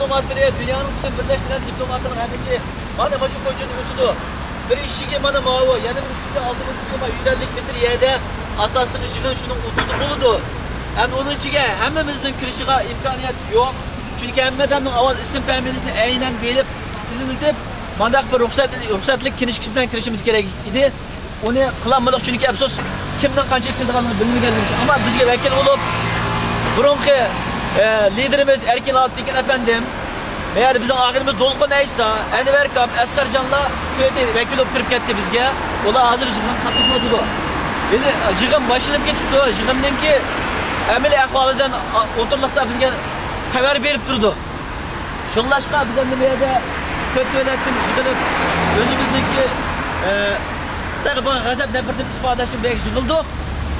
diplomatları, dünyanın bütün birleştiren diplomatların hepsi bana başı koyucuda ötüdü. Bir işçiye bana mavi, yani bir işçiye aldığımız yılma 150 metre yerde asasını yığın şunun utudu buludu. Hem onun içine hemimizin kirişiğe imkaniyet yok. Çünkü hemimizin avaz isim familisini aynen belip, tizimlitip, mandak bir ruhsatlık kirişikten kirişimiz gerek idi. Onu kılanmadık çünkü afsus kimden kanca kildiğini bilmediğimiz ama bizge vekil olup burunki liderimiz Erkin Altıkin efendim eğer bizim ağırımız dolgun neyse Enverkam, Eskarcan'la köyde vekil olup kırıp gitti bizge. Ola hazır jığın katlaşmadıdı. Yani jığın başlayıp geçti. Jığından ki emeli ahvalıdan oturlukta bizge haber verip durdu. Şunlaşka biz de meyede kötü yönettim jığınıp özümüzdeki Taqıban gazap nefretim ispadashim bek jığıldık.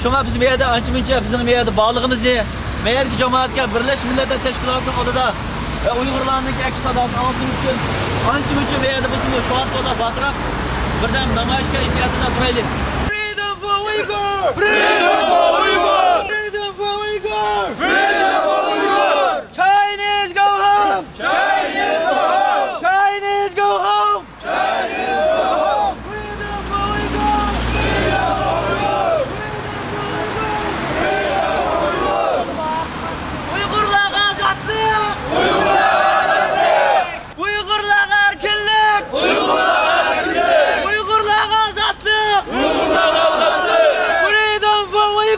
Şuna biz meyede ançımınca bizim meyede bağlığımızı meyedeki cemaatga Birleşmiş Milletler Teşkilatı'nın odada Uygurlarning eksadasini alıştırış uchun ancha-muncha meyede bizim şu ortada batirab birdan namoyishga imkoniyatini beraylik. Freedom for Uyghur! Freedom for Uyghur! Freedom for Uyghur! Freedom for Uyghur! Chinese go home! Chinese go home! Chinese go home! Chinese go home! Freedom for Uyghur! Freedom for Uyghur! Freedom for Uyghur! Uygurlarga azatlık! Uygurlarga azatlık! Uygurlarga erkinlik! Uygurlarga erkinlik! Uygurlarga azatlık! Uygurlarga azatlık! Freedom for Uyghur!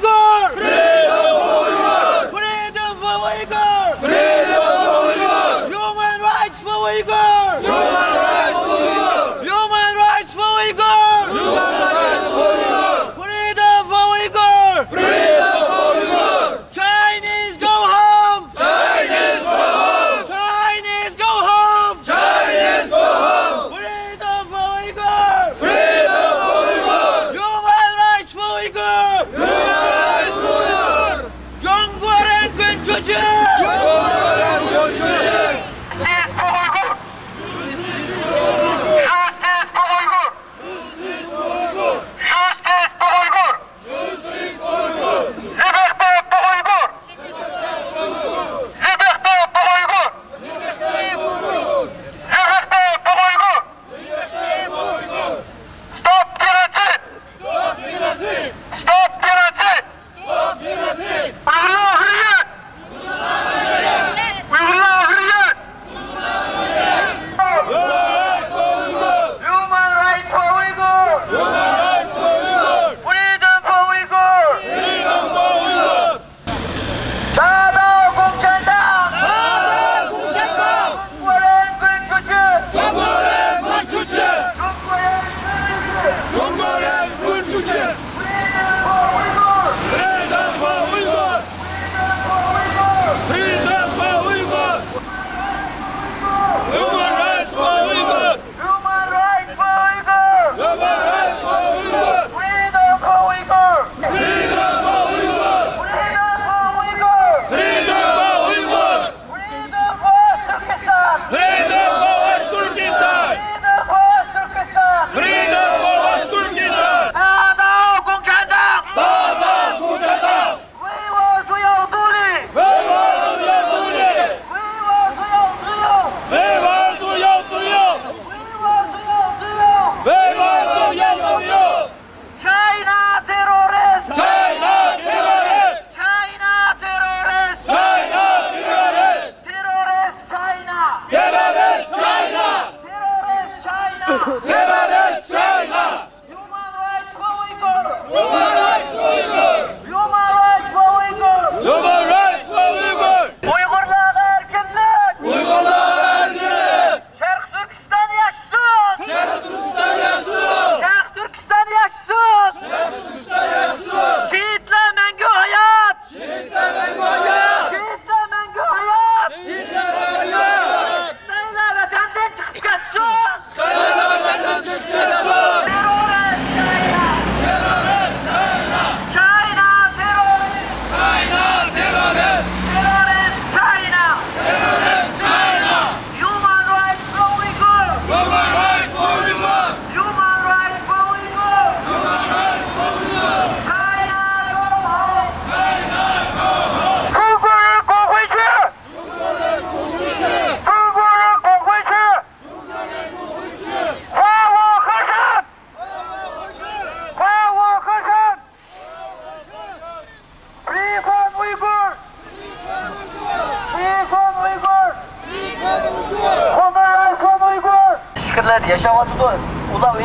yerlerde yaşamadıdı. Ulan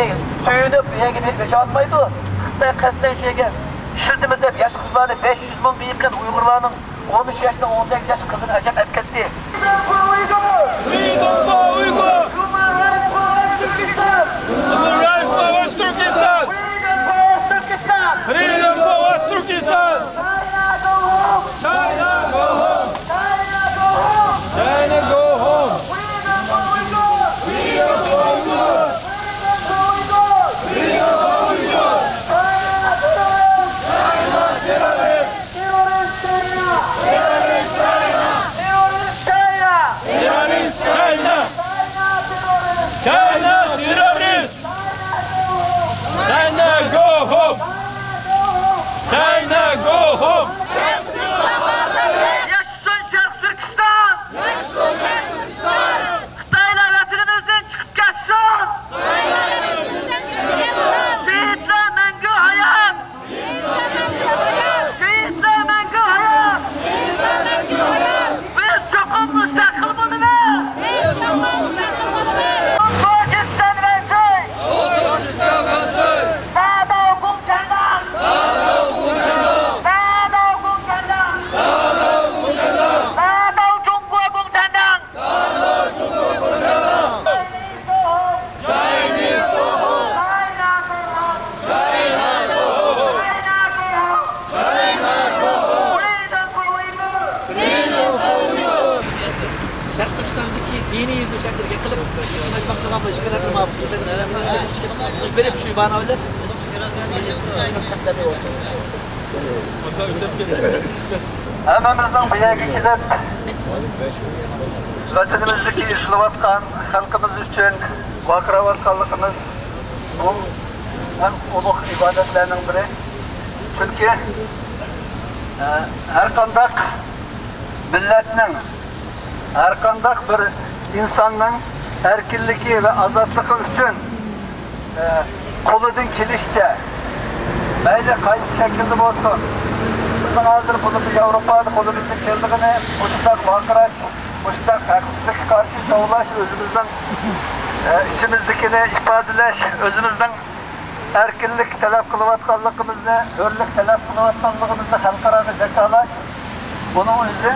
söyünüp gibi yaşatmaydı. Xitay kasten şeyge işirdimiz hep yaş kızlarını 500 bin büyükten Uygurlarının 13 yaşında 18 yaş kızını acayip etketti. Freedom for Uyghur! Human rights for Turkestan! Human rights for West Turkestan! Freedom for West Turkestan! Freedom for West Turkestan! China go home! China go home! China go home! China go home! Freedom for Uyghur! Freedom for Uyghur! Freedom for Uyghur! Freedom for Uyghur! China terrorist! China terrorist! Terrorist China! Terrorist China! Terrorist China! Terrorist China! China terrorist! China terrorist! China go home! China go home! Yaşasın Şarkı Türkistan! Yaşasın Şarkı Türkistan! Xitaylar vatanımızdan çıkıp kaçsın! Şehitler mengü hayat! Şehitler mengü hayat! Biz çokum müstakil bulunuz! Türkistan vencey! Türkistan vencey! Nada okum çandan! Nada okum çandan! Nada okum çandan! Nada Cungu okum çandan! Chinese go home! China go home! China go home! China go home! China go home! Freedom for Uyghur! Freedom for Uyghur! Şarkı Türkistan'daki dini izle şarkıları yakılıp yakınlaşmak zaman böyle şarkılar kırma yaptı. Böyle bir şey bana öyle. Hammamizning bu yerga kelib vatanimizdagi ishlayotgan xalqimiz uchun baqirayotganligimiz bu ham ulug' ibodatlarning biri. Chunki har qanday millatning, har qanday bir insonning erkinligi va ozodligi uchun qo'lidan kelishicha mayli qaysi shaklda bo'lsin, bizning hozir buni Yevropada qo'limizdan keldigini o'shunday baqirash, o'shunday haqsizlikka qarshi davlash, o'zimizning ichimizdagini ifodalash, o'zimizning erkinlik talab qilayotganligimizni, hurlik talab qilayotganligimizni xalqaroga jakolash, buning o'zi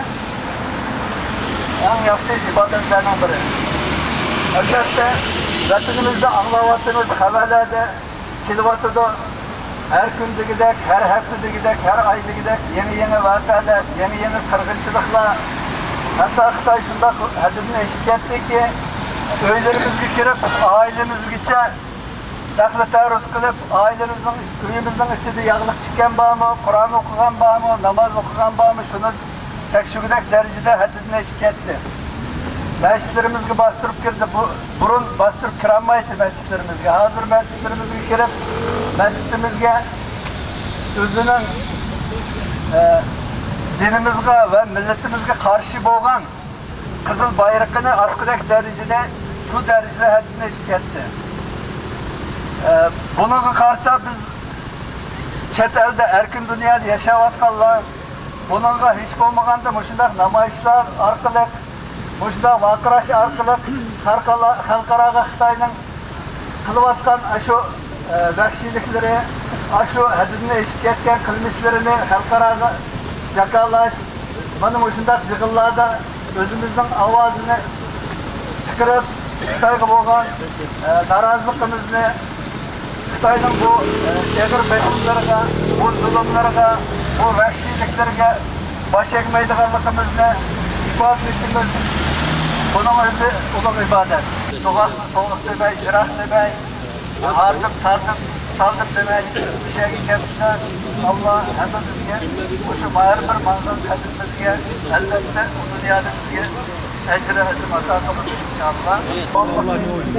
eng yaxshi ibodatlarning biri. Albatta, vatanimizda anglayotganimiz xabarlarda kelyotadi. Her gündegidek, her haftadagidek, her aydagidek yeni vakalar, yeni qirg'inchiliklar. Hatta Xitoy shunday hadini eshitib ketdiki, uylarimizga kirib, ailemizgacha taxlit-taruz qilib, ailemizning, uyimizning ichida yog'liq chiqqan bormi, Qur'on o'qigan bormi, namoz o'qigan bormi, shuni tekshirgudak darajada hadini eshitib ketdi. Masjidlarimizga bostirib kirdi, burun bostirib kirolmaydi masjidlarimizga. Hozir masjidlarimizga kirib, masjidimizga o'zining dinimizga va millatimizga qarshi bo'lgan qizil bayrog'ini asqidek darajada, shu darajada hadini eshitib ketdi. Bunga qarta biz chet elda erkin dunyoda yashayotganlar, bunga hech bo'lmaganda shunday namoyishlar orqali, shunday vaqirash orqali xalqaro Xitoyning qilayotgan shu vahshiyliklari, shu hadini eshib ketgan qilmishlarini xalqaroga jakolash, mana shunday yig'inlarda o'zimizning ovozini chiqarib, Xitoyga bo'lgan noroziligimizni, Xitoyning bu eg'ir bosimlariga, bu zulmlarga, bu vahshiyliklarga bosh egmaydiganligimizni ifodalashimiz, buning o'zi ulug' ibodat. So'g'aqni so'g'ib demay, jiroq demay, hardim tardim demay, bu şeyga kelishdan Alloh hammamizga o'sha har bir manzil qadrimizga albatta bu dunyoda bizga ecri azim ato qilsin inşallah.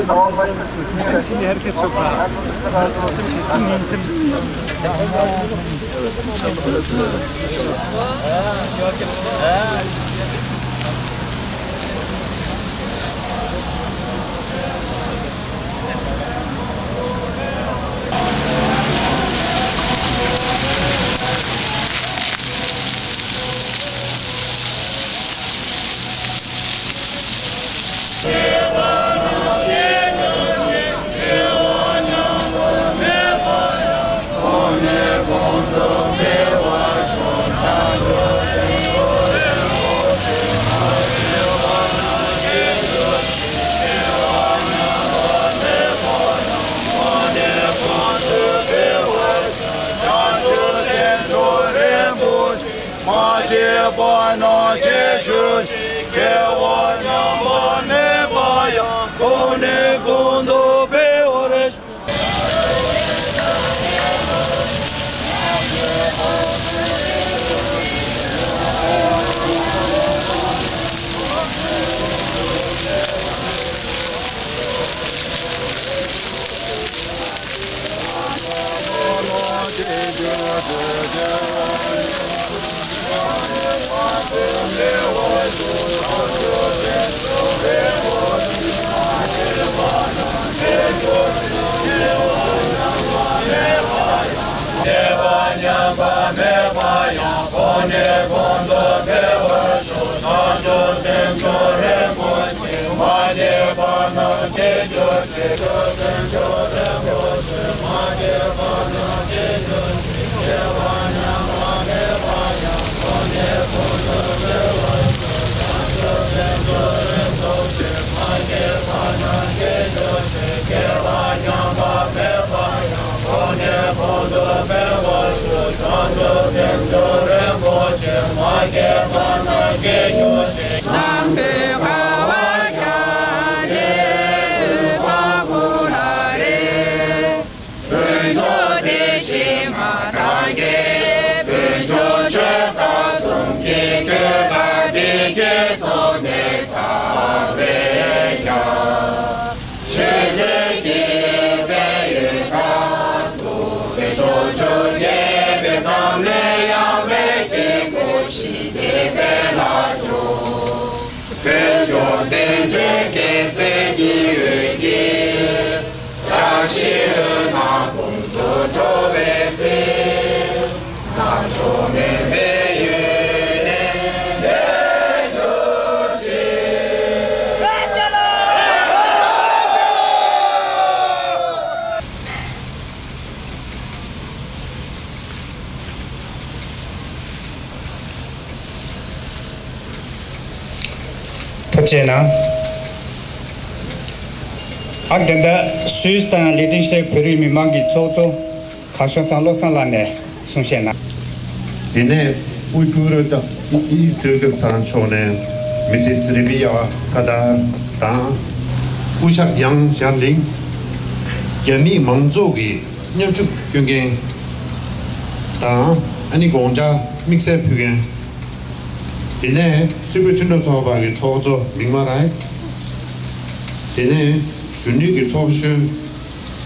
Davomlashtirishimiz kerak. Şimdi herkes çok rahat. Yeah. 첫째는 악된다 수있단 리딩스의 그림이 만기 조조 가셔서 로산란에 송시나 이내 우이구르다 이스트르 산촌에 미시스 리비아 가다 다 우착 양장링 연미 멍족이 냠축 경계 다 아니 공자 믹세 표게 이내 스비튼도 소바게 토조 민마라이 이내 준리기 토슈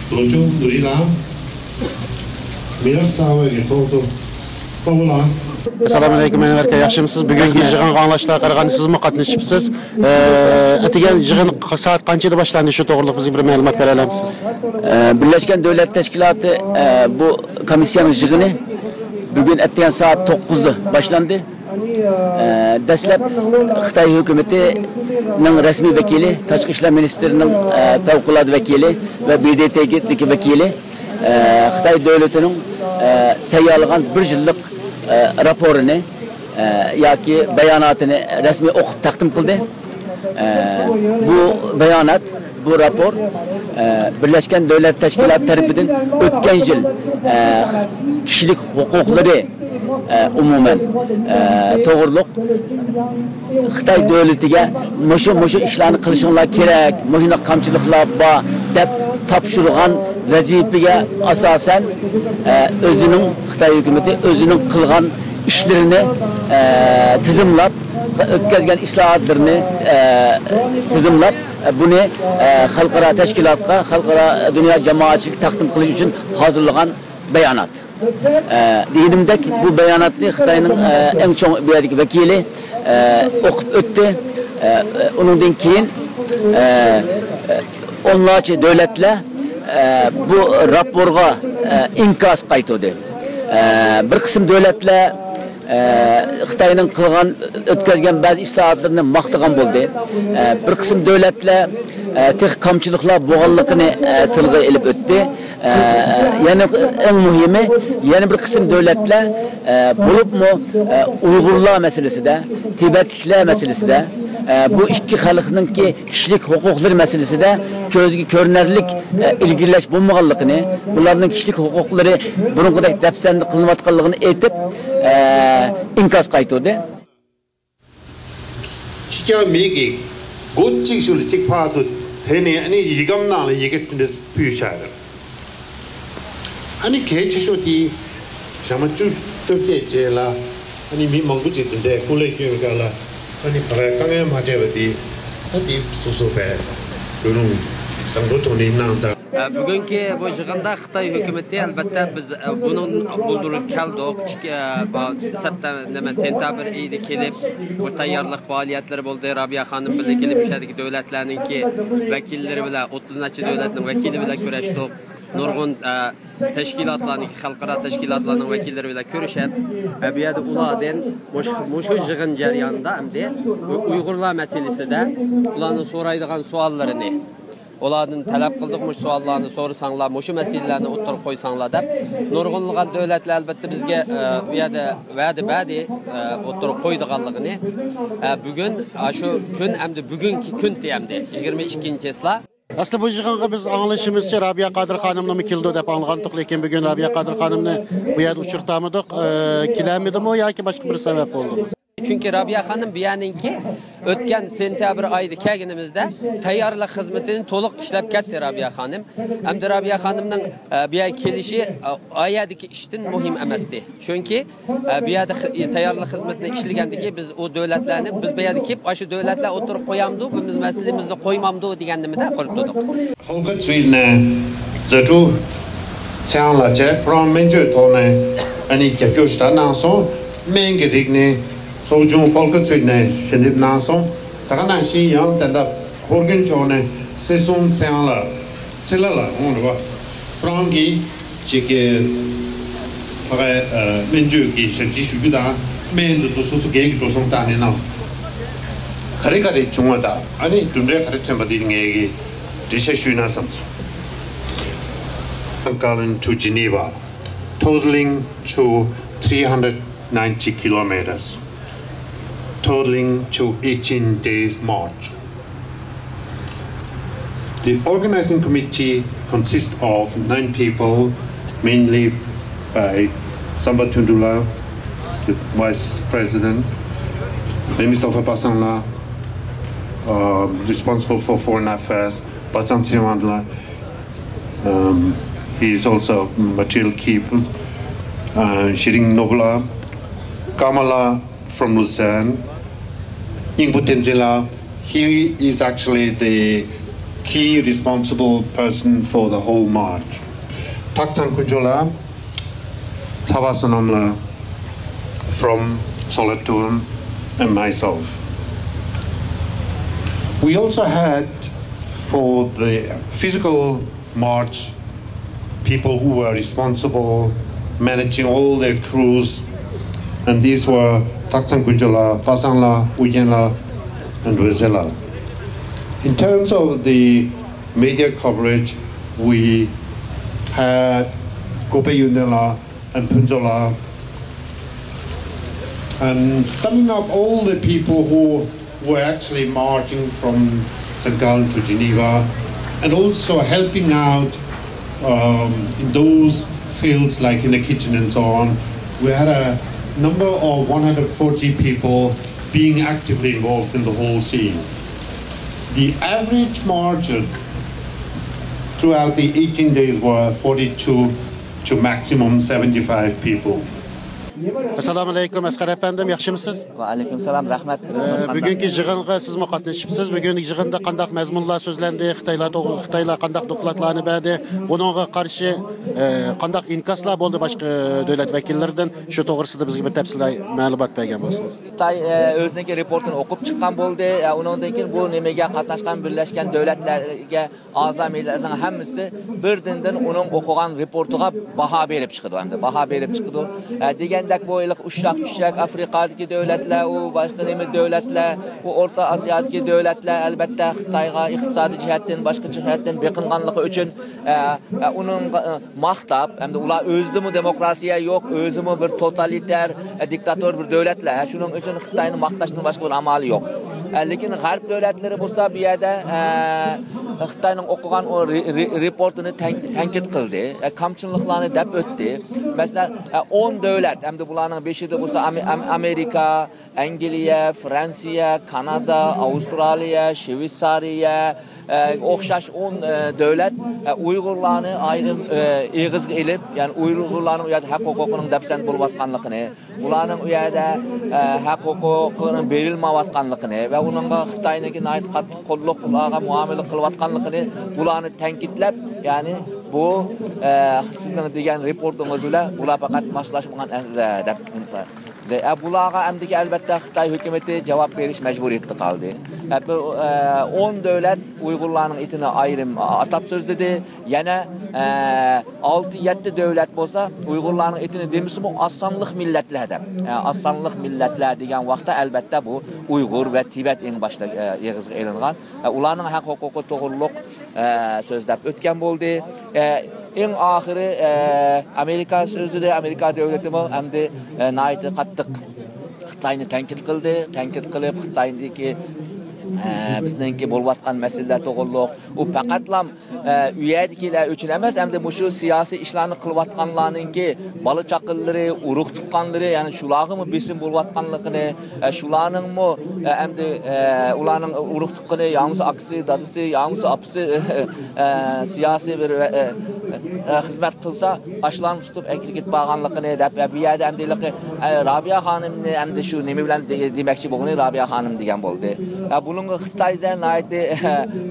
도주 누리라 미랍사와게 토조 Assalamu alaikum aka yaxshimisiz. Bugungi yig'inga anglashlarga qaraganda siz mi qatnashibsiz? Atigan yig'in soat qanchada boshlandi? Shu to'g'riliq bizga bir ma'lumot bera olamsiz? Birleşken Devlet Teşkilatı bu komissiyanın yig'ini bugün atigan soat 9'da başlandı. Dastlab Xitoy hukumatining rasmiy vakili, Tashqi ishlar ministrining favqulodda vakili va BDT'dagi vakili Xitoy davlatining tayyorlagan bir yillik raporunu yoki bayonotini rasmiy o'qib taqdim qildi. Bu bayonot, bu rapor Birleşken Devlet Teşkilatı tarafidan o'tgan yil kishilik huquqlari umuman to'g'riliq Xitoy davlatiga mushu ishlarni qilishinglar kerak, mushuna kamchiliklar bor deb topshirgan vazifaga asosan o'zining Xitoy hukumati o'zining qilgan ishlarini tizimlab, o'tkazgan islohotlarni tizimlab buni xalqaro tashkilotga, xalqaro dunyo jamoatchilik taqdim qilish uchun hozirlagan bayonot. Deyimdek bu bayonotni Xitoyning eng chong bu yerdagi vakili o'qib o'tdi. Undan keyin onlarca davlatlar bu raporga inkos qaytadi. Bir qism davlatlar Xitoyning qilgan o'tkazgan ba'zi islohotlarni maqtagan bo'ldi. Bir qism davlatlar texnik kamchiliklar bo'lganligini tilga ilib o'tdi. Yani en muhimi, yani bir kısım devletler bulup mu Uygurlar meselesi de, Tibetlikler meselesi de, bu ikki xalqninki kishilik huquqlari masalasida ko'zga ko'rinarlik ilgirlash bo'lmaganligini, bularning kishilik huquqlari burunqidek dafsanda qilinayotganligini aytib, inkos qaytardi. Chiqa megi gochik shul chikpasu tene ani yigamnala yigetnes pyuchara. Ani kechishoti shamachu chokechela ani mi manguchi de kulekengala ani parakanga majevati ati susupe bunun sangotoni nangza. Bugungi bu yig'inda Xitoy hukumatı albatta biz bunun buldurib keldik. Sentabr oyida kelib, bu tayyorlik faoliyatlari bo'ldi. Rabiya xonim bilan kelib o'shadagi davlatlarningki vakillari bilan 30 necha davlatning vakili bilan ko'rishdik. Nurg'un tashkilotlarning, xalqaro tashkilotlarning vakillari bilan ko'rishib, bu yerda ulardan shu yig'in jarayonida hamda Uyg'urlar masalasida ularning so'raydigan savollarini Olardan talab qildik, mush savollarni so'rasanglar, mushu masalalarni o'tirib qo'ysanglar deb nurg'unlagan davlatlar albatta bizga bu yerda va'da o'tirib qo'ydiganligini bugun shu kun hamda bugungi kun deyamdi 22-slar. Aslida bu yig'inga biz anglashimizcha Rabiya Qodir xonimni keldi deb anglagandik, lekin bugun Rabiya Qodir xonimni bu yerda uchirtamidik. Kelamidimi yoki boshqa bir sabab bo'ldimi? Çünkü Rabiya xonim biyaninki o'tgan sentabr oyida kelganimizda tayyorlik xizmatini to'liq ishlab ketdi Rabiya xonim. Hamda Rabiya xonimning bu yerga kelishi oyadagi ishdan muhim emasdi. Chunki bu yerda tayyorlik xizmatini ishlagandiki biz o davlatlarni biz bu yerga kelib shu davlatlar o'tirib qo'yamdi, biz masalamizni qo'ymamdi deganimizda qilib turdik. Xalqqa twilne zatu changlache from menju tone ani kapyoshdan so mengedigni Sojung folket twinne shinib nason tagana shin yang tanda horgen chone seson tsangla chilala onwa frangi chike pare menju ki shinji shuguda men to so ge to song ta ne na kare kare chungwa da ani dumre kare temba di ngegi dishe shuna samsu Ankalen to Geneva totaling to 390 kilometers totaling to 18 days march. The organizing committee consists of 9 people, mainly by Samba Tundula, the vice president, Memisofa Basangla, responsible for foreign affairs, Basang Siwandla, he is also material keeper, Shiring Nobla, Kamala from Lucerne, Ingputenzila, he is actually the key responsible person for the whole march. Taktan Kujola, Tavasanamla from Solitude, and myself. We also had for the physical march people who were responsible managing all their crews, and these were Taksan Kunjala, Pasangla, Uyenla, and Rizela. In terms of the media coverage, we had Gope Yunela and Punjala, and summing up all the people who were actually marching from St. Gallen to Geneva, and also helping out in those fields like in the kitchen and so on. We had a number of 140 people being actively involved in the whole scene. The average margin throughout the 18 days were 42 to maximum 75 people. Assalomu alaykum Asqar efendim, yaxshimisiz? Va alaykum salom, rahmat. Bugungi yig'inga siz qatnashibsiz. Bugungi yig'inda qanday mazmunlar so'zlandi? Xitoylar qanday dokladlarni berdi? Buningga qarshi qanday inkoslar bo'ldi boshqa davlat vakillaridan? Shu to'g'risida bizga bir tafsilay ma'lumot bergan bo'lsangiz. Xitoy o'zining reportini o'qib chiqqan bo'ldi. Undan keyin bu nimaga qatnashgan Birlashgan Davlatlarga a'zolarning hammasi birdan uning o'qigan reportiga baho berib chiqdi. Baho berib chiqdi. Deganda Hemdek bu ilk uşak düşecek Afrika'daki devletler, o başka nemi devletler, o Orta Asya'daki devletler elbette Xitayga iqtisadi jihatdan, başka jihatdan beqinganlığı üçün onun maqtab, hem de ular özümü demokrasiya yok, özümü bir totaliter, diktatör bir devletler. Şunun üçün Xitayning maqtashning başka bir amali yok. Lekin G'arb devletleri bo'lsa bu yerda Xitoyning o'qigan o reportini tanqid qildi, kamchiliklarni deb o'tdi. Masalan, 10 davlat, hamda bularning 5'ida bo'lsa Amerika, Angliya, Fransiya, Kanada, Avstraliya, Shveysariya o'xshash 10 davlat Uyg'urlarni ayrim eg'izga elib, ya'ni Uyg'urlarning u yerda haq huquqining dafsand bo'layotganligini, ularning u yerda haq huquqining berilmayotganligini va uningga Xitoyniki nayt qattiq qo'lliq ularga muomala qilayotganligini bularni tanqidlab, ya'ni bu sizning degan reportingiz bilan bular faqat maslashmagan deb bularga hamdiki albatta Xitoy hukumatı javob berish majburiyatida qoldi. 10 davlat Uyg'urlarning etini ayrim atab so'zladi. Yana 6-7 davlat bo'lsa Uyg'urlarning etini demismi asonliq millatlar deb. Asonliq millatlar degan vaqtda albatta bu Uyg'ur va Tibet eng boshda yig'izga elingan. Ularning haq huquqi to'g'riliq so'zlab o'tgan bo'ldi. Eng oxiri Amerika so'zida Amerika davlatimi hamda nayt qattiq Xitoyni tanqid qildi. Tanqid qilib Xitoyniki bizningki bo'layotgan masalalar to'g'riliq u faqatlam uyadikilar uchun emas, hamda shu siyosiy ishlarni qilayotganlarningki bola chaqillari, urug' tuqqanlari, ya'ni shularga besim bo'layotganligini, shularningmi hamda ularning urug' tuqqani, ya'ni aksi, dadisi, ya'ni apisi siyosiy bir xizmat qilsa, ashlarni tutib akirgit bo'lganligini deb bu yerda hamdaligi Robiya xonimni hamda shu nima bilan demoqchi bo'lgani Robiya xonim degan bo'ldi. Bununla Xitoydan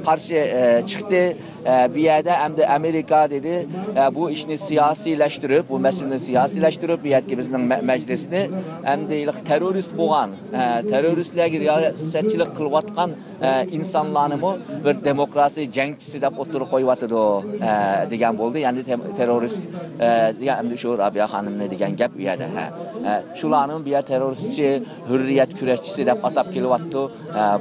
qarşı çıktı. Bir yerde hem de Amerika dedi bu işini siyasileştirip, bu meseleni siyasileştirip bir yerdeki bizning meclisini hem de terörist bo'lgan, teröristlerge riyosetçilik qilayotgan insanlarni bir demokrasi jangchisi deb o'tirib qo'yibdi degan bo'ldi. Ya'ni terörist degan shu Robiya xonimni degan gap bu yerda. Shularning bir teröristchi, hurriyat kurashchisi deb atab kelyapti.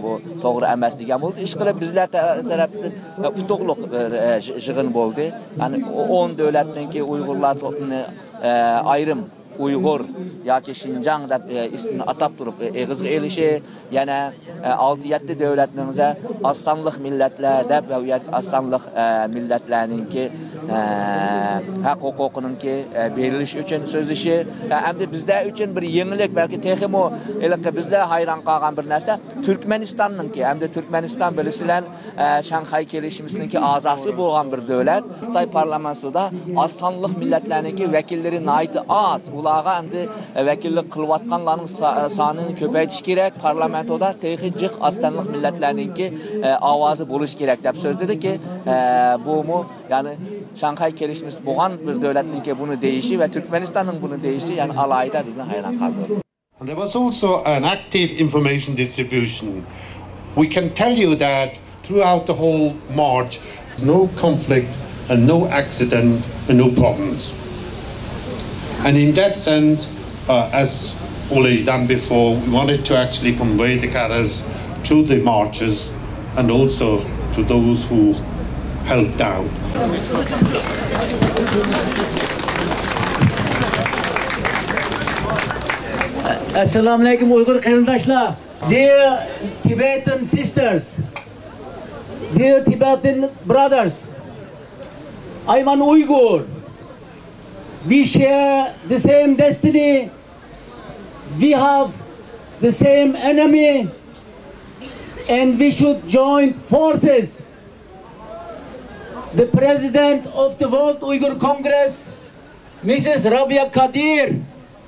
Bu to'g'ri emas degan bo'ldi. Ish qilib bizlar tarafdan futuqliq yig'in bo'ldi. Ya'ni 10 davlatningki Uyg'urlarni ayrim Uyghur yoki Xinjiang deb ismini atab turib eg'izga elishi, yana 6-7 davlatning asonliq millatlar deb va u yerda asonliq millatlarningki haq huquqininki berilish uchun so'zlishi, hamda bizlar uchun bir yangilik, balki texmo bizlar hayron qolgan bir narsa Turkmanistonninki, hamda Turkmaniston bilisizlar Shanxay kelishimizningki a'zosi bo'lgan bir davlat. Xitoy parlamentida asonliq millatlarningki vakillari nayti az, ularga hamda vakillik qilayotganlarning sonini ko'paytirish kerak. Parlamentda texnik asonliq millatlarningki ovozi bo'lish kerak deb so'zladiki, bu ya'ni Shanxay kelishmesi bo'lgan bir davlatningki buni deyishi va Turkmanistonning buni deyishi, ya'ni alayda bizni hayron qoldirdi. There was also an active information distribution. We can tell you that throughout the whole march, no conflict and no accident and no problems. And in that sense, as already done before, we wanted to actually convey the colors to the marchers and also to those who helped out. Assalamu alaikum Uyghur qarindoshlar. Dear Tibetan sisters, dear Tibetan brothers, I'm an Uyghur. We share the same destiny. We have the same enemy, and we should join forces. The president of the World Uyghur Congress, Mrs. Rabia Kadir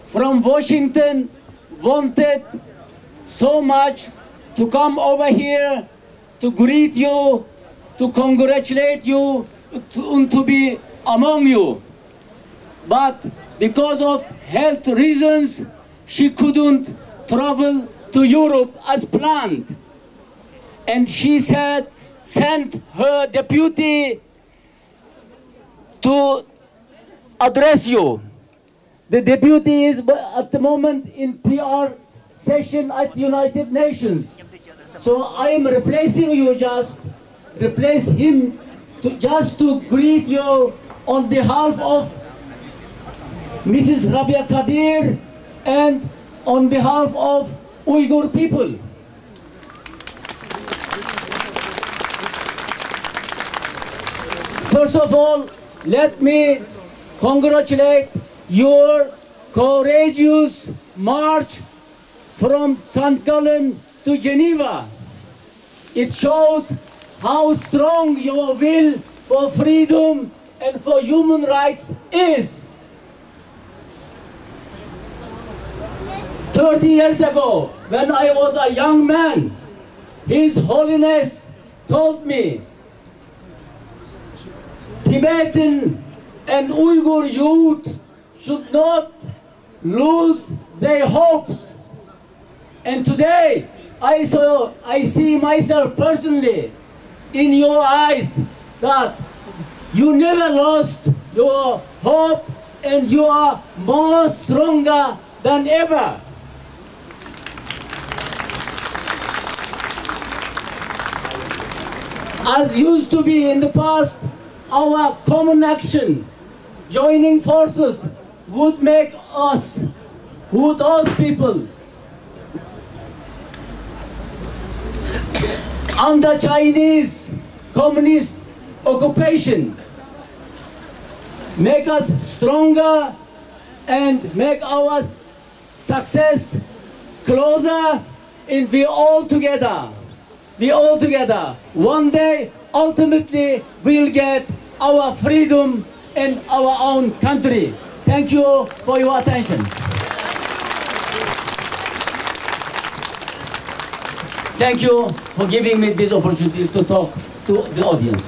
from Washington, wanted so much to come over here to greet you, to congratulate you, to be among you. But because of health reasons, she couldn't travel to Europe as planned. And she said, sent her deputy to address you. The deputy is at the moment in PR session at United Nations. So I am replacing you, replace him just to greet you on behalf of Mrs. Rabia Kadir and on behalf of Uyghur people. First of all, let me congratulate your courageous march from St. Gallen to Geneva. It shows how strong your will for freedom and for human rights is. 30 years ago, when I was a young man, His Holiness told me, Tibetan and Uyghur youth should not lose their hopes. And today, I see myself personally in your eyes that you never lost your hope and you are more stronger than ever. As used to be in the past, our common action, joining forces, would make us, people, under Chinese communist occupation, make us stronger and make our success closer, and we all together, one day, ultimately, we'll get our freedom and our own country. Thank you for your attention. Thank you for giving me this opportunity to talk to the audience.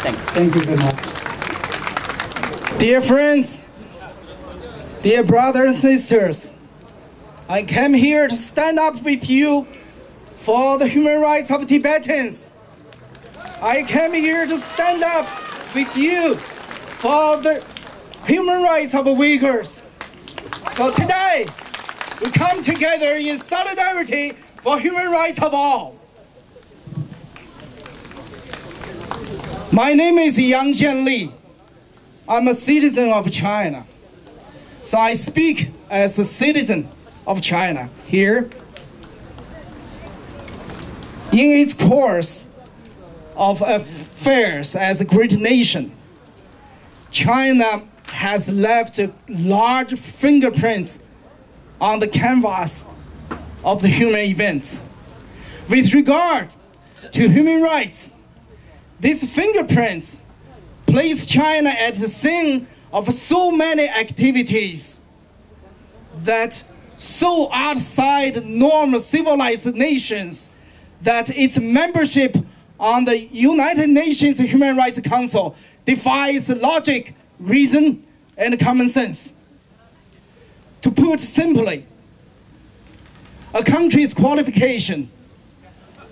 Thank you. Thank you very much. Dear friends, dear brothers and sisters, I came here to stand up with you for the human rights of Tibetans. I came here to stand up with you for the human rights of Uyghurs. So today, we come together in solidarity for human rights of all. My name is Yang Jianli. I'm a citizen of China. So I speak as a citizen of China here. In its course of affairs as a great nation, China has left large fingerprints on the canvas of the human events. With regard to human rights, these fingerprints place China at the scene of so many activities that so outside normal civilized nations that its membership on the United Nations Human Rights Council defies logic, reason, and common sense. To put simply, a country's qualification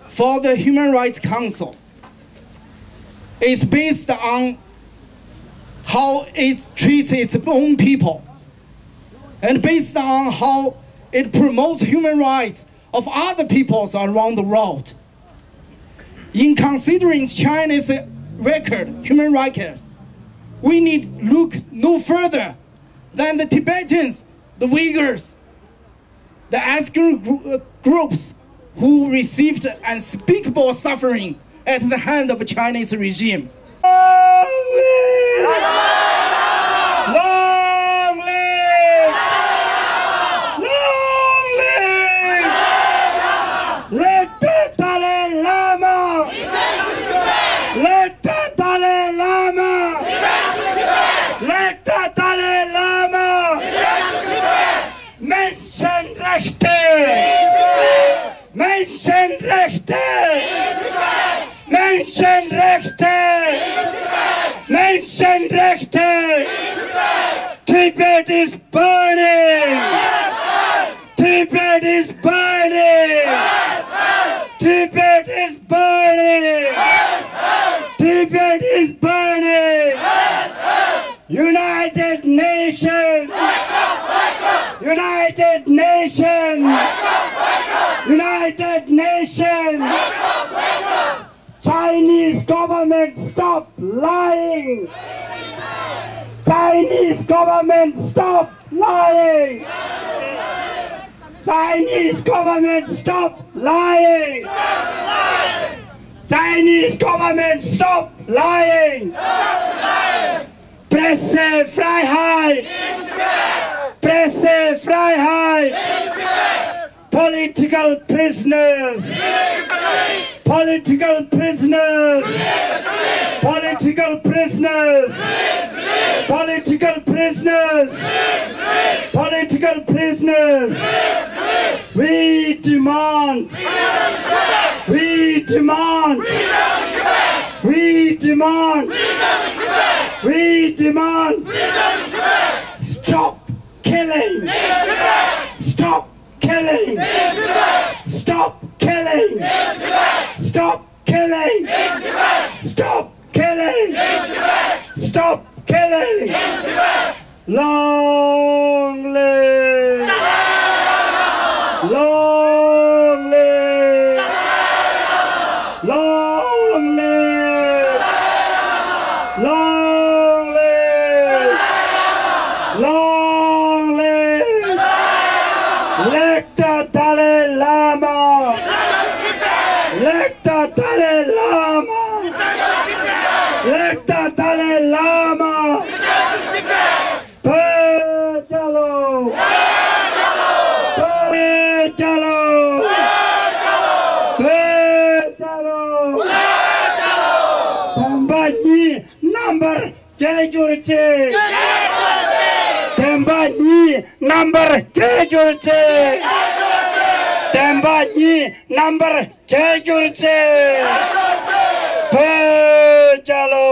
for the Human Rights Council is based on how it treats its own people and based on how it promotes human rights of other peoples around the world. In considering China's human rights record, we need look no further than the Tibetans, the Uyghurs, the Uyghur groups who received unspeakable suffering at the hand of the Chinese regime. Long live! Long live! Long live! Let the Dalai Lama! Let the Dalai Lama! Let the Dalai Lama! Menschenrechte! Menschenrechte! Menschenrechte! Menschenrechte! Tibet is burning! Tibet is burning! Tibet is burning! Tibet is burning! United Nations! Nations! United Nations! Chinese government, stop lying! Chinese government, stop lying! Chinese government, stop lying! Chinese government, stop lying! Pressefreiheit! Pressefreiheit! Political prisoners! Political prisoners! Political prisoners! Political prisoners! Political prisoners! We demand! We demand! We demand! We demand! Stop killing! Stop killing! Stop killing! Stop killing! Stop killing! Stop killing! Long live! Long live! Long live! Long live! Long live! Let the Dalai Lama! Let the Dalai Lama! Let the Dalai Lama! Berjalo! Berjalo! Berjalo! Tembaknya number kejurce! Tembaknya number kejurce! Tembaknya number kejurce! Berjalo!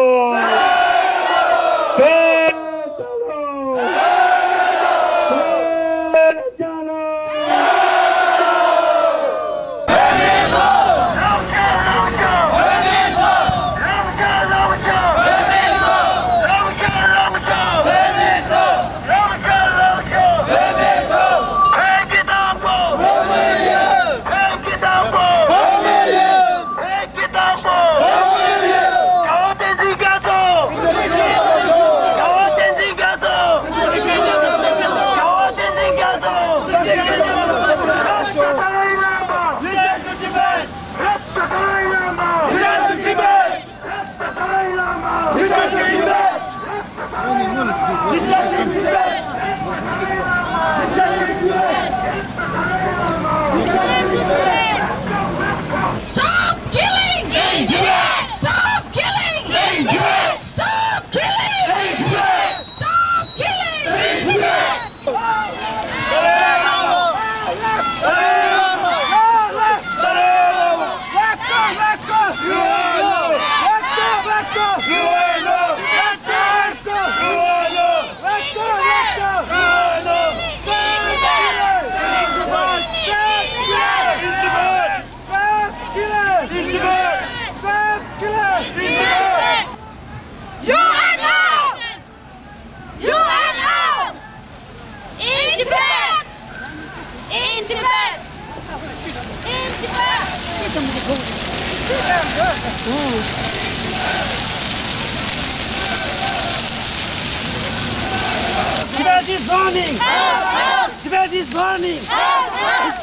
Tibet is burning! Help! Tibet is burning! Help!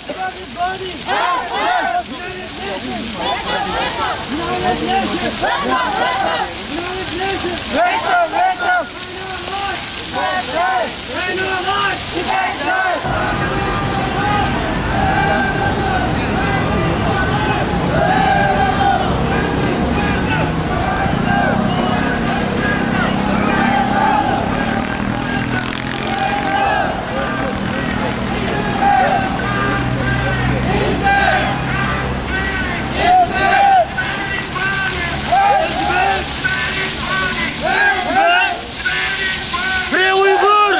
Tibet is burning! Help! United Nations! Wake up! Wake up! United Nations! Wake up! Wake up! Rain on life! Tibet life! Free Uyghur!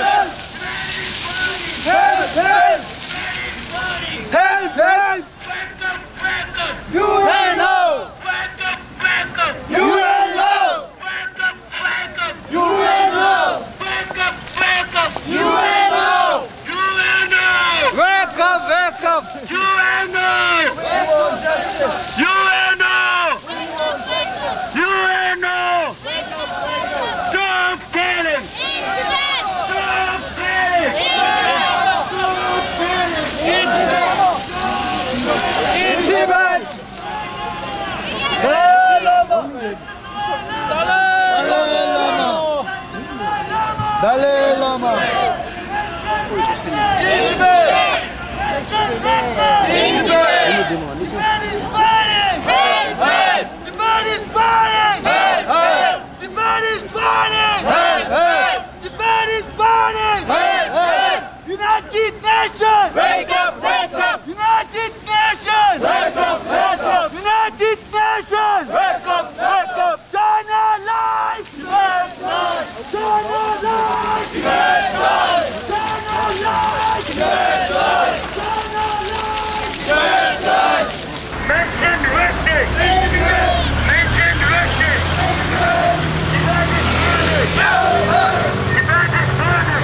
Wake up! UNO! Stop killing! Stop killing! In Tibet! Dalai Lama! United Nations! Wake up! Wake up! United Nations! Wake up! Wake up! United Nations! Wake up! Wake up! China life! China life! China life! Mention Rushdie! Mention Rushdie! Tibet is burning! Tibet is burning!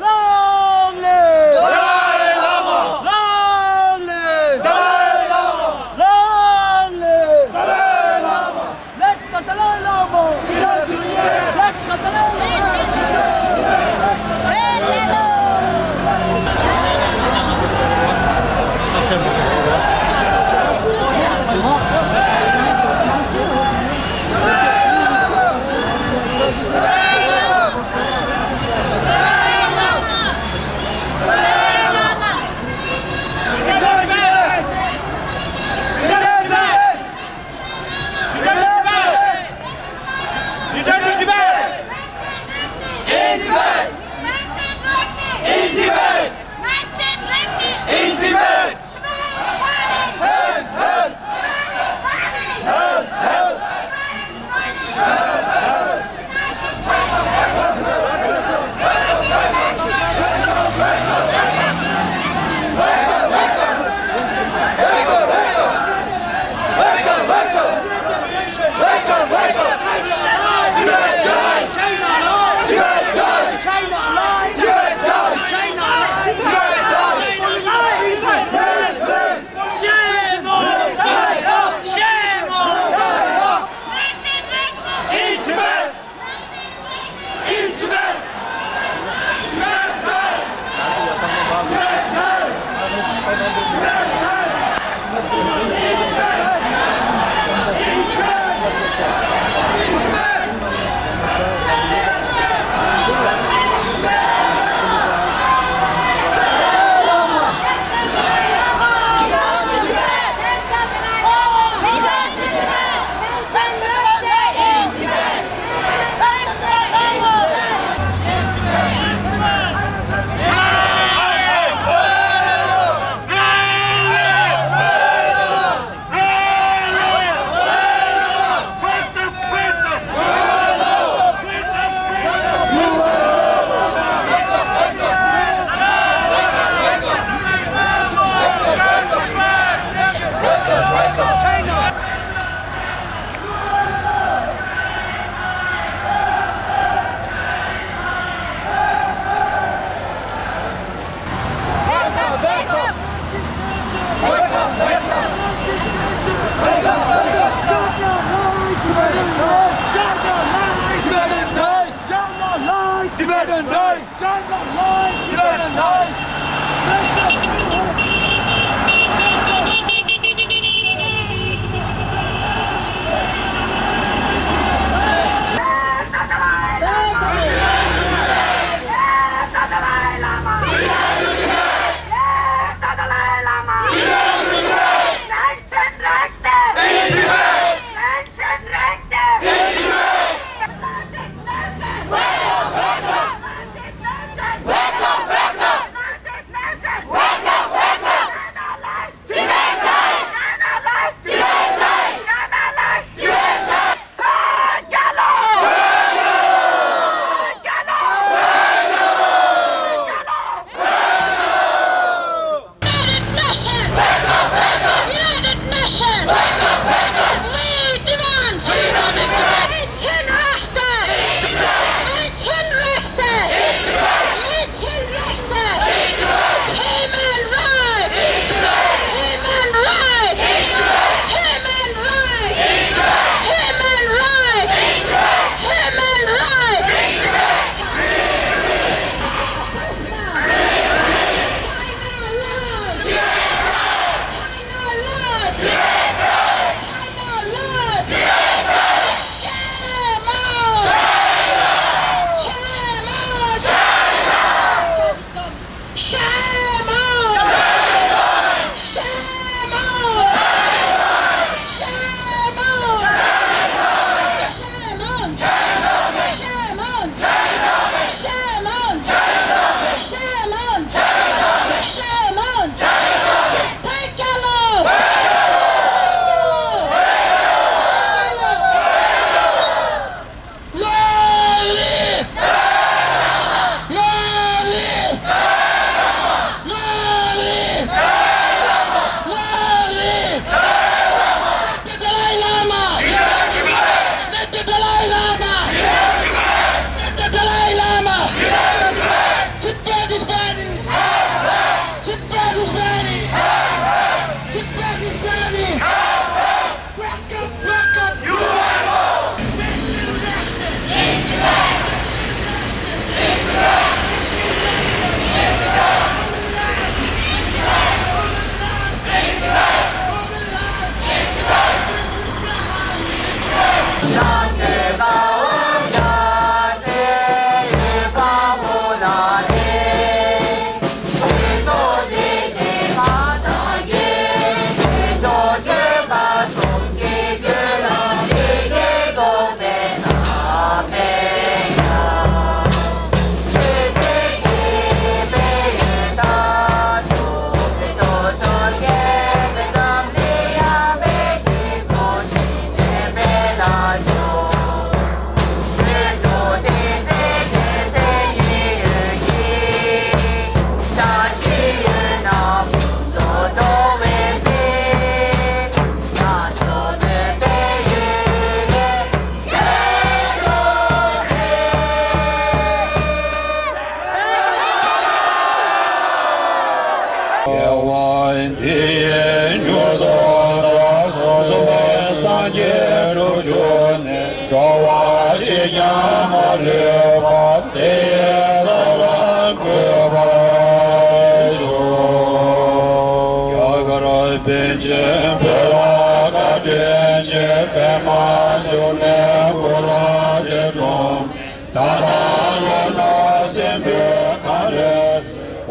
Long live Dalai Lama! Long live Dalai Lama! Long live Dalai Lama! Let the Dalai Lama! Let the Dalai Lama!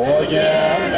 Oh yeah.